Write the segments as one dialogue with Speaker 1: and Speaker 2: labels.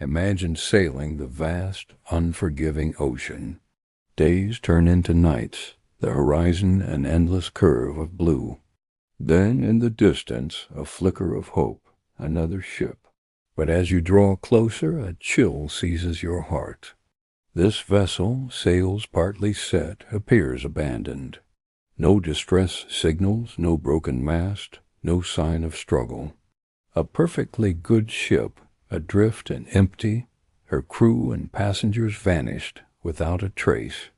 Speaker 1: Imagine sailing the vast, unforgiving ocean. Days turn into nights, the horizon an endless curve of blue. Then, in the distance, a flicker of hope, another ship. But as you draw closer, a chill seizes your heart. This vessel, sails partly set, appears abandoned. No distress signals, no broken mast, no sign of struggle. A perfectly good ship, adrift and empty, her crew and passengers vanished without a trace.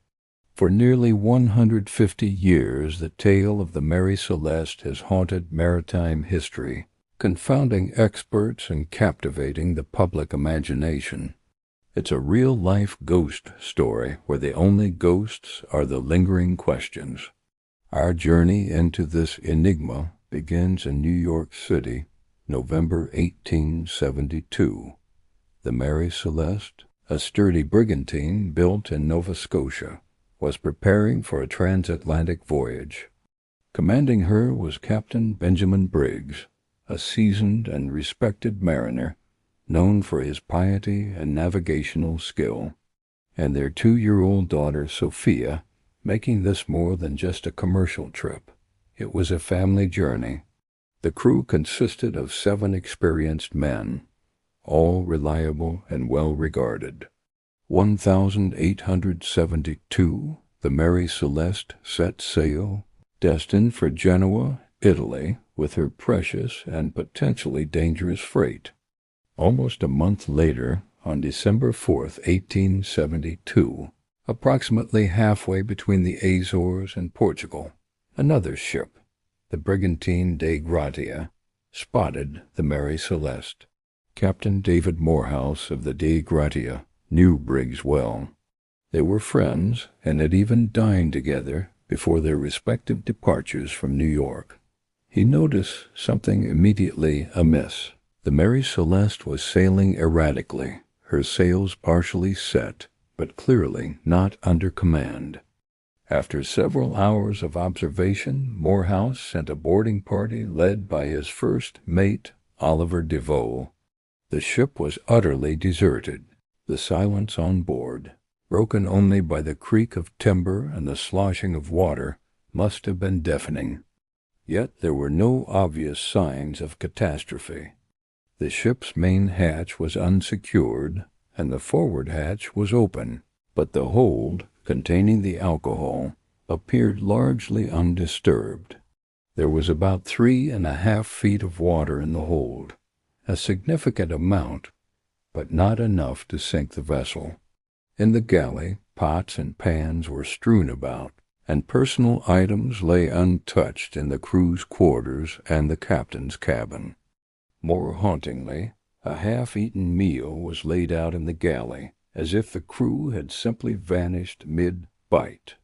Speaker 1: For nearly 150 years, the tale of the Mary Celeste has haunted maritime history, confounding experts and captivating the public imagination. It's a real-life ghost story where the only ghosts are the lingering questions. Our journey into this enigma begins in New York City, November 1872. The Mary Celeste, a sturdy brigantine built in Nova Scotia, was preparing for a transatlantic voyage. Commanding her was Captain Benjamin Briggs, a seasoned and respected mariner, known for his piety and navigational skill, and their 2-year-old daughter Sophia, making this more than just a commercial trip. It was a family journey. The crew consisted of 7 experienced men, all reliable and well-regarded. 1872, the Mary Celeste set sail, destined for Genoa, Italy, with her precious and potentially dangerous freight. Almost a month later, on December 4th, 1872, approximately halfway between the Azores and Portugal, another ship, the Brigantine Dei Gratia, spotted the Mary Celeste. Captain David Morehouse of the Dei Gratia knew Briggs well. They were friends and had even dined together before their respective departures from New York. He noticed something immediately amiss. The Mary Celeste was sailing erratically, her sails partially set, but clearly not under command. After several hours of observation, Morehouse sent a boarding party led by his first mate, Oliver Devoid. The ship was utterly deserted. The silence on board, broken only by the creak of timber and the sloshing of water, must have been deafening. Yet there were no obvious signs of catastrophe. The ship's main hatch was unsecured, and the forward hatch was open, but the hold, containing the alcohol, appeared largely undisturbed. There was about 3½ feet of water in the hold, a significant amount, but not enough to sink the vessel. In the galley, pots and pans were strewn about, and personal items lay untouched in the crew's quarters and the captain's cabin. More hauntingly, a half-eaten meal was laid out in the galley, as if the crew had simply vanished mid-bite.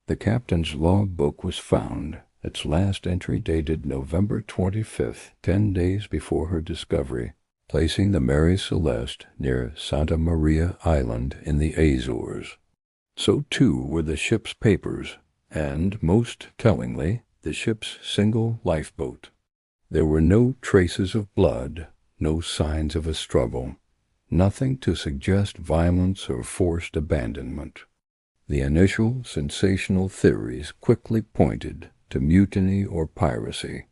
Speaker 1: The captain's log-book was found, its last entry dated November 25th, 10 days before her discovery, placing the Mary Celeste near Santa Maria Island in the Azores. So too were the ship's papers, and, most tellingly, the ship's single lifeboat. There were no traces of blood, no signs of a struggle, nothing to suggest violence or forced abandonment. The initial sensational theories quickly pointed to mutiny or piracy.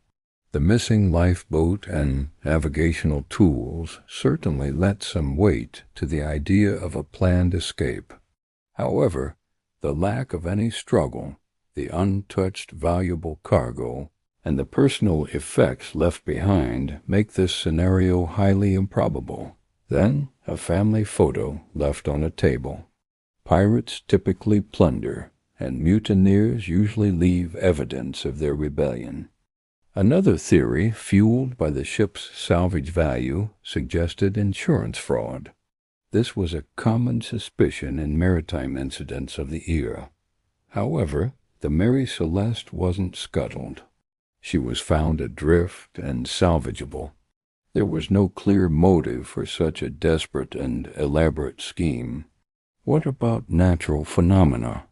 Speaker 1: The missing lifeboat and navigational tools certainly lent some weight to the idea of a planned escape. However, the lack of any struggle, the untouched valuable cargo, and the personal effects left behind make this scenario highly improbable. Then, a family photo left on a table. Pirates typically plunder, and mutineers usually leave evidence of their rebellion. Another theory, fueled by the ship's salvage value, suggested insurance fraud. This was a common suspicion in maritime incidents of the era. However, the Mary Celeste wasn't scuttled. She was found adrift and salvageable. There was no clear motive for such a desperate and elaborate scheme. What about natural phenomena?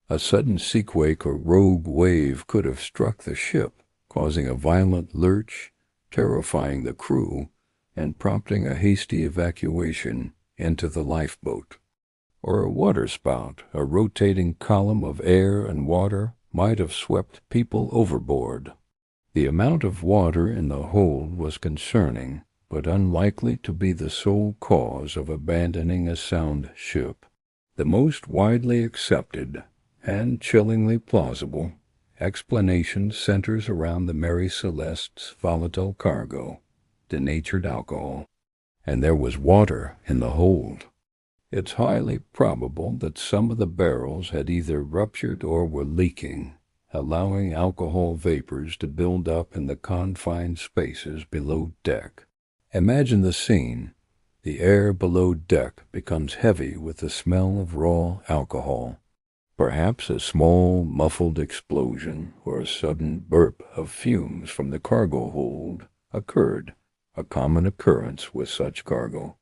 Speaker 1: A sudden seaquake or rogue wave could have struck the ship, causing a violent lurch, terrifying the crew, and prompting a hasty evacuation into the lifeboat. Or a waterspout, a rotating column of air and water, might have swept people overboard. The amount of water in the hold was concerning, but unlikely to be the sole cause of abandoning a sound ship. The most widely accepted, and chillingly plausible, explanation centers around the Mary Celeste's volatile cargo, denatured alcohol, and there was water in the hold. It's highly probable that some of the barrels had either ruptured or were leaking, allowing alcohol vapors to build up in the confined spaces below deck. Imagine the scene. The air below deck becomes heavy with the smell of raw alcohol. Perhaps a small, muffled explosion or a sudden burp of fumes from the cargo hold occurred, a common occurrence with such cargo.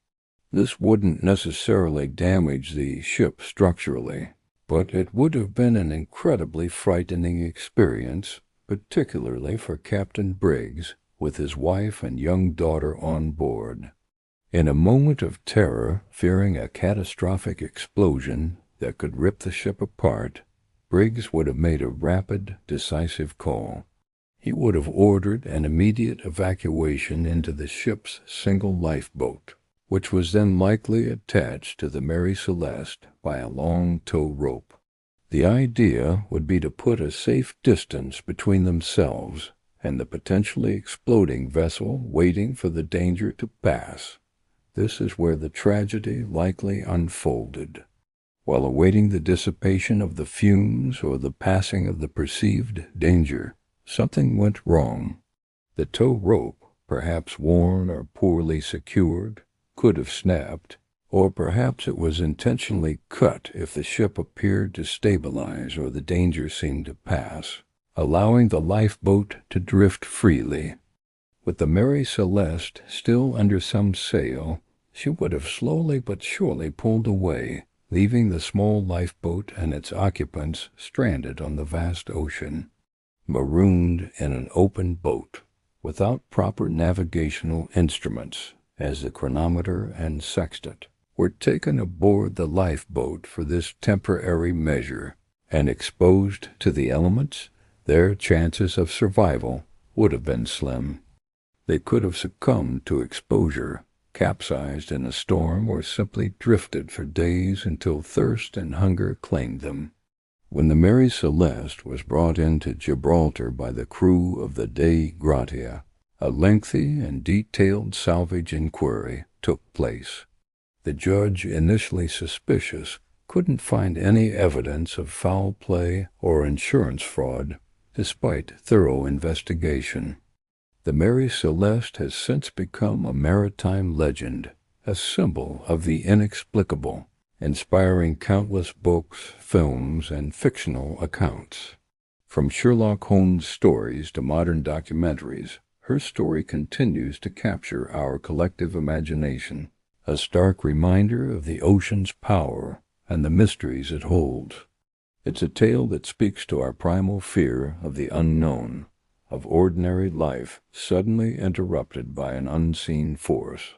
Speaker 1: This wouldn't necessarily damage the ship structurally, but it would have been an incredibly frightening experience, particularly for Captain Briggs, with his wife and young daughter on board. In a moment of terror, fearing a catastrophic explosion that could rip the ship apart, Briggs would have made a rapid, decisive call. He would have ordered an immediate evacuation into the ship's single lifeboat, which was then likely attached to the Mary Celeste by a long tow rope. The idea would be to put a safe distance between themselves and the potentially exploding vessel waiting for the danger to pass. This is where the tragedy likely unfolded. While awaiting the dissipation of the fumes or the passing of the perceived danger, something went wrong. The tow rope, perhaps worn or poorly secured, could have snapped, or perhaps it was intentionally cut if the ship appeared to stabilize or the danger seemed to pass, allowing the lifeboat to drift freely. With the Mary Celeste still under some sail, she would have slowly but surely pulled away, leaving the small lifeboat and its occupants stranded on the vast ocean, marooned in an open boat, without proper navigational instruments, as the chronometer and sextant were taken aboard the lifeboat for this temporary measure, and exposed to the elements, their chances of survival would have been slim. They could have succumbed to exposure, capsized in a storm, or simply drifted for days until thirst and hunger claimed them. When the Mary Celeste was brought into Gibraltar by the crew of the Dei Gratia, a lengthy and detailed salvage inquiry took place. The judge, initially suspicious, couldn't find any evidence of foul play or insurance fraud, despite thorough investigation. The Mary Celeste has since become a maritime legend, a symbol of the inexplicable, inspiring countless books, films, and fictional accounts. From Sherlock Holmes stories to modern documentaries, her story continues to capture our collective imagination, a stark reminder of the ocean's power and the mysteries it holds. It's a tale that speaks to our primal fear of the unknown, of ordinary life suddenly interrupted by an unseen force.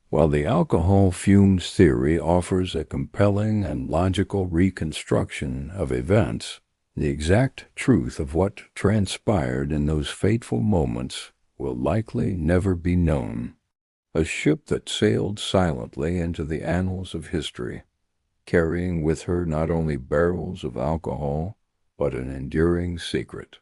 Speaker 1: While the alcohol fumes theory offers a compelling and logical reconstruction of events, the exact truth of what transpired in those fateful moments will likely never be known. A ship that sailed silently into the annals of history, carrying with her not only barrels of alcohol, but an enduring secret.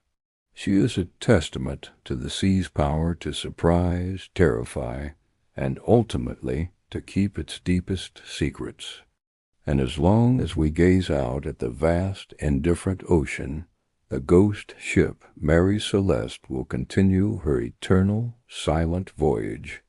Speaker 1: She is a testament to the sea's power to surprise, terrify, and ultimately to keep its deepest secrets. And as long as we gaze out at the vast, indifferent ocean, the ghost ship Mary Celeste will continue her eternal, silent voyage.